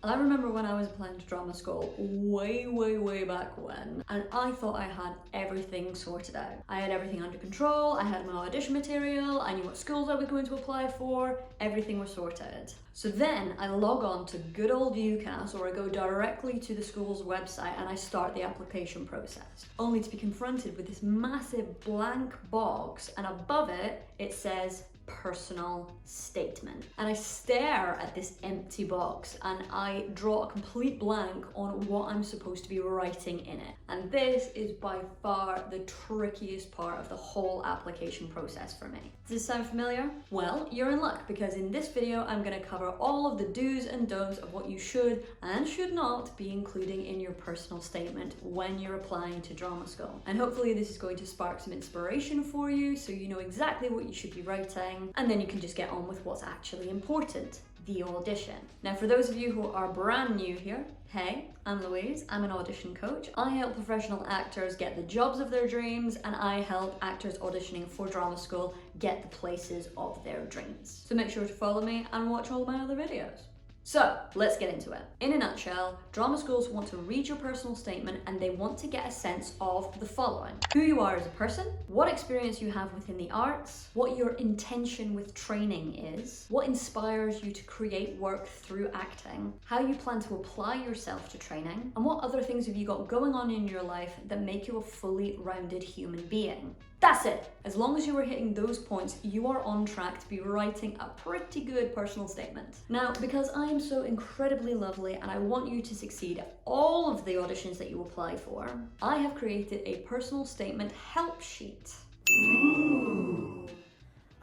And I remember when I was applying to drama school way back when, and I thought I had everything sorted out. I had everything under control, I had my audition material, I knew what schools I was going to apply for, everything was sorted. So then I log on to good old UCAS, or I go directly to the school's website and I start the application process, only to be confronted with this massive blank box, and above it, it says personal statement. And I stare at this empty box and I draw a complete blank on what I'm supposed to be writing in it. And this is by far the trickiest part of the whole application process for me. Does this sound familiar? Well, you're in luck, because in this video I'm going to cover all of the do's and don'ts of what you should and should not be including in your personal statement when you're applying to drama school. And hopefully this is going to spark some inspiration for you, so you know exactly what you should be writing, and then you can just get on with what's actually important, the audition. Now, for those of you who are brand new here, hey, I'm Louise, I'm an audition coach. I help professional actors get the jobs of their dreams, and I help actors auditioning for drama school get the places of their dreams. So make sure to follow me and watch all my other videos. So let's get into it. In a nutshell, drama schools want to read your personal statement and they want to get a sense of the following: who you are as a person, what experience you have within the arts, what your intention with training is, what inspires you to create work through acting, how you plan to apply yourself to training, and what other things have you got going on in your life that make you a fully rounded human being. That's it. As long as you are hitting those points, you are on track to be writing a pretty good personal statement. Now, because I am so incredibly lovely and I want you to succeed at all of the auditions that you apply for, I have created a personal statement help sheet. Ooh.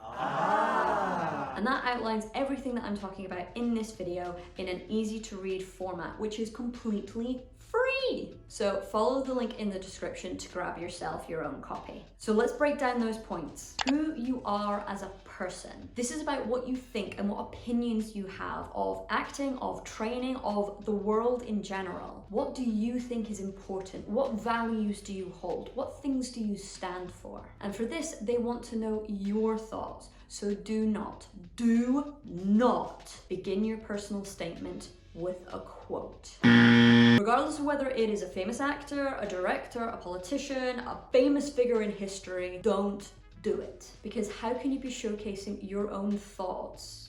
Ah. And that outlines everything that I'm talking about in this video in an easy to read format, which is completely free. So follow the link in the description to grab yourself your own copy. So let's break down those points. Who you are as a person. This is about what you think and what opinions you have of acting, of training, of the world in general. What do you think is important? What values do you hold? What things do you stand for? And for this, they want to know your thoughts. So do not begin your personal statement with a quote. Regardless of whether it is a famous actor, a director, a politician, a famous figure in history, don't do it. Because how can you be showcasing your own thoughts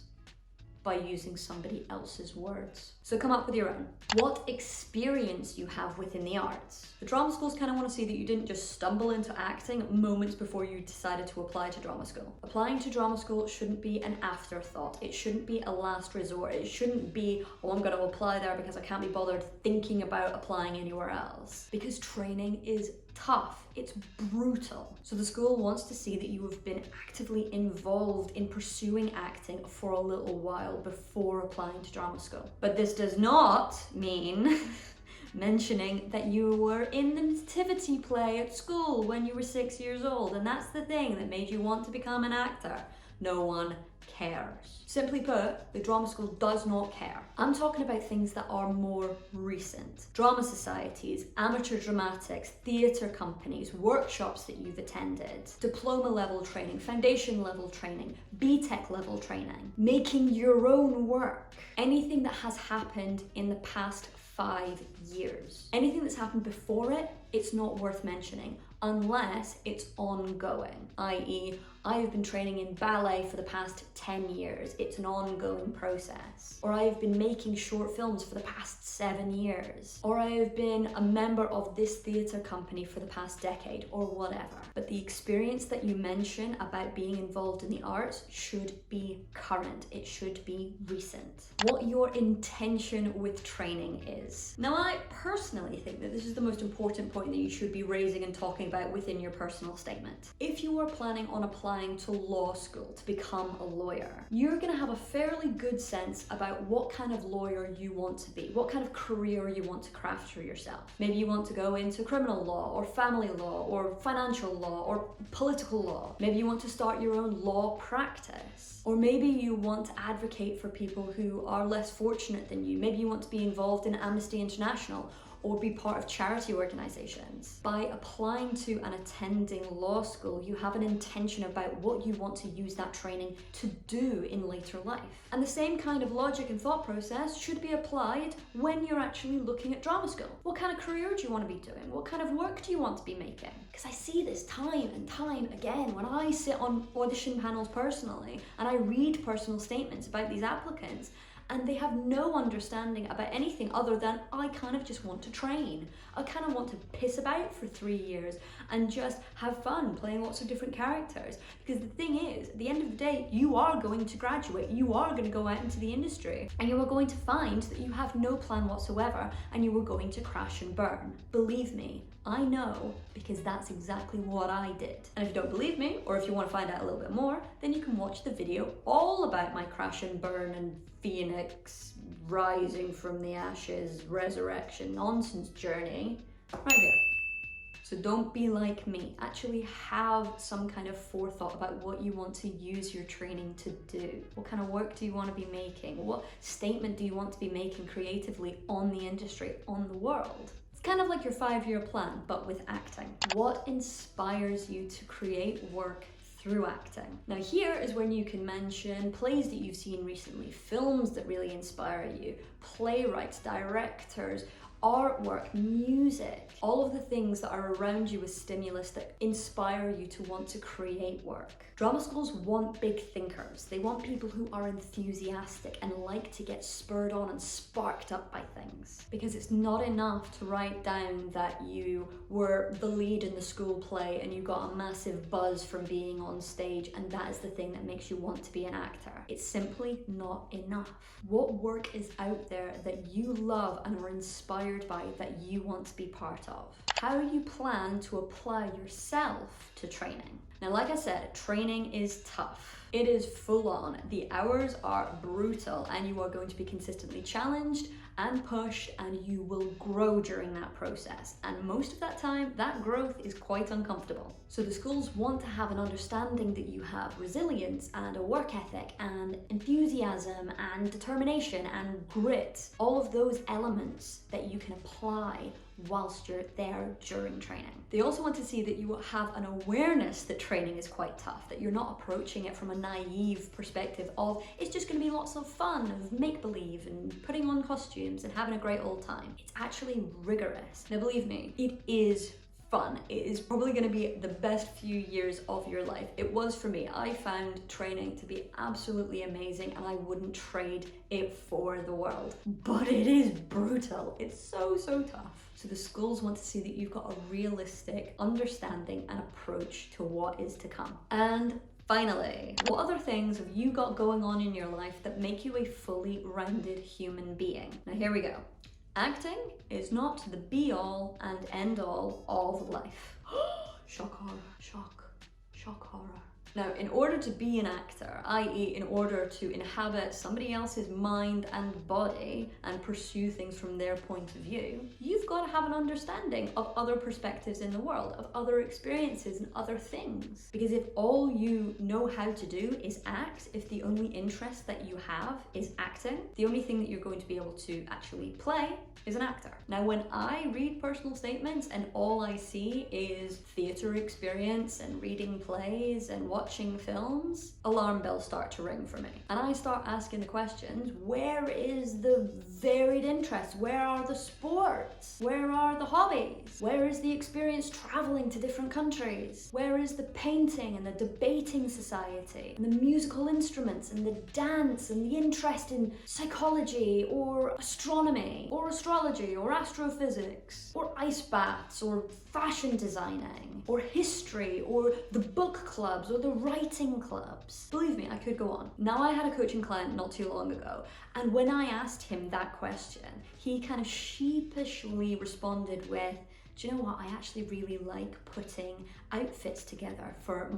by using somebody else's words? So come up with your own. What experience you have within the arts. The drama schools kind of want to see that you didn't just stumble into acting moments before you decided to apply to drama school. Applying to drama school shouldn't be an afterthought. It shouldn't be a last resort. It shouldn't be, oh, I'm going to apply there because I can't be bothered thinking about applying anywhere else. Because training is tough. It's brutal. So the school wants to see that you have been actively involved in pursuing acting for a little while before applying to drama school. But this does not mean mentioning that you were in the nativity play at school when you were 6 years old, and that's the thing that made you want to become an actor. No one cares. Simply put, the drama school does not care. I'm talking about things that are more recent. Drama societies, amateur dramatics, theatre companies, workshops that you've attended, diploma level training, foundation level training, BTEC level training, making your own work. Anything that has happened in the past 5 years. Anything that's happened before it, it's not worth mentioning unless it's ongoing, i.e. I have been training in ballet for the past 10 years. It's an ongoing process. Or I have been making short films for the past 7 years. Or I have been a member of this theatre company for the past decade, or whatever. But the experience that you mention about being involved in the arts should be current. It should be recent. What your intention with training is. Now, I personally think that this is the most important point that you should be raising and talking about within your personal statement. If you are planning on applying to law school to become a lawyer, you're going to have a fairly good sense about what kind of lawyer you want to be, what kind of career you want to craft for yourself. Maybe you want to go into criminal law or family law or financial law or political law. Maybe you want to start your own law practice. Or maybe you want to advocate for people who are less fortunate than you. Maybe you want to be involved in Amnesty International. or be part of charity organizations. By applying to and attending law school, you have an intention about what you want to use that training to do in later life. And the same kind of logic and thought process should be applied when you're actually looking at drama school. What kind of career do you want to be doing? What kind of work do you want to be making? Because I see this time and time again when I sit on audition panels personally and I read personal statements about these applicants, and they have no understanding about anything other than, I kind of just want to train. I kind of want to piss about for 3 years and just have fun playing lots of different characters. Because the thing is, at the end of the day, you are going to graduate, you are going to go out into the industry, and you are going to find that you have no plan whatsoever, and you are going to crash and burn. Believe me, I know, because that's exactly what I did. And if you don't believe me, or if you want to find out a little bit more, then you can watch the video all about my crash and burn and phoenix rising from the ashes resurrection nonsense journey right here. So don't be like me. Actually have some kind of forethought about what you want to use your training to do. What kind of work do you want to be making? What statement do you want to be making creatively on the industry, on the world? It's kind of like your 5-year plan, but with acting. What inspires you to create work through acting? Now here is when you can mention plays that you've seen recently, films that really inspire you, playwrights, directors, artwork, music, all of the things that are around you as stimulus that inspire you to want to create work. Drama schools want big thinkers. They want people who are enthusiastic and like to get spurred on and sparked up by things. Because it's not enough to write down that you were the lead in the school play and you got a massive buzz from being on stage, and that is the thing that makes you want to be an actor. It's simply not enough. What work is out there that you love and are inspired by that you want to be part of? How you plan to apply yourself to training? Now, like I said, training is tough. It is full on. The hours are brutal and you are going to be consistently challenged and pushed, and you will grow during that process. And most of that time, that growth is quite uncomfortable. So the schools want to have an understanding that you have resilience and a work ethic and enthusiasm and determination and grit, all of those elements that you can apply whilst you're there during training. They also want to see that you have an awareness that training is quite tough, that you're not approaching it from a naive perspective of it's just going to be lots of fun, of make-believe and putting on costumes and having a great old time. It's actually rigorous. Now believe me, it is fun. It is probably going to be the best few years of your life. It was for me. I found training to be absolutely amazing and I wouldn't trade it for the world. But it is brutal. It's so tough. So the schools want to see that you've got a realistic understanding and approach to what is to come. And finally, what other things have you got going on in your life that make you a fully rounded human being? Now here we go. Acting is not the be-all and end-all of life. Shock horror, shock horror. Now, in order to be an actor, i.e. in order to inhabit somebody else's mind and body and pursue things from their point of view, you've got to have an understanding of other perspectives in the world, of other experiences and other things. Because if all you know how to do is act, if the only interest that you have is acting, the only thing that you're going to be able to actually play is an actor. Now, when I read personal statements and all I see is theatre experience and reading plays and watching films, alarm bells start to ring for me. And I start asking the questions, where is the varied interests? Where are the sports? Where are the hobbies? Where is the experience traveling to different countries? Where is the painting and the debating society and the musical instruments and the dance and the interest in psychology or astronomy or astrology or astrophysics or ice baths or fashion designing or history or the book clubs or the writing clubs? Believe me, I could go on. Now, I had a coaching client not too long ago, and when I asked him that question, he kind of sheepishly responded with, do you know what, I actually really like putting outfits together for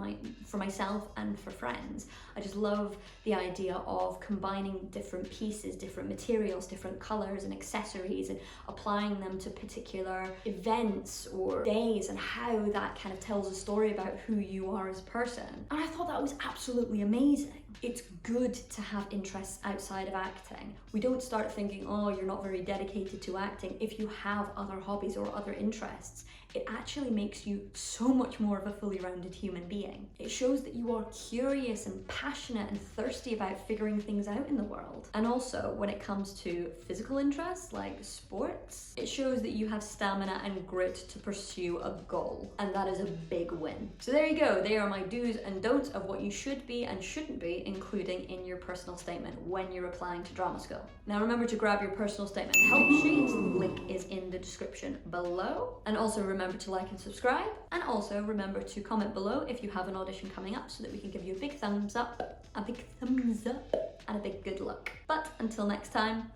myself and for friends. I just love the idea of combining different pieces, different materials, different colors and accessories and applying them to particular events or days and how that kind of tells a story about who you are as a person. And I thought that was absolutely amazing. It's good to have interests outside of acting. We don't start thinking, oh, you're not very dedicated to acting if you have other hobbies or other interests. It actually makes you so much more of a fully rounded human being. It shows that you are curious and passionate and thirsty about figuring things out in the world. And also, when it comes to physical interests like sports, it shows that you have stamina and grit to pursue a goal. And that is a big win. So there you go. They are my do's and don'ts of what you should be and shouldn't be including in your personal statement when you're applying to drama school. Now remember to grab your personal statement help sheet. The link is in the description below. And also remember to like and subscribe, and also remember to comment below if you have an audition coming up so that we can give you a big thumbs up, and a big good luck. But until next time,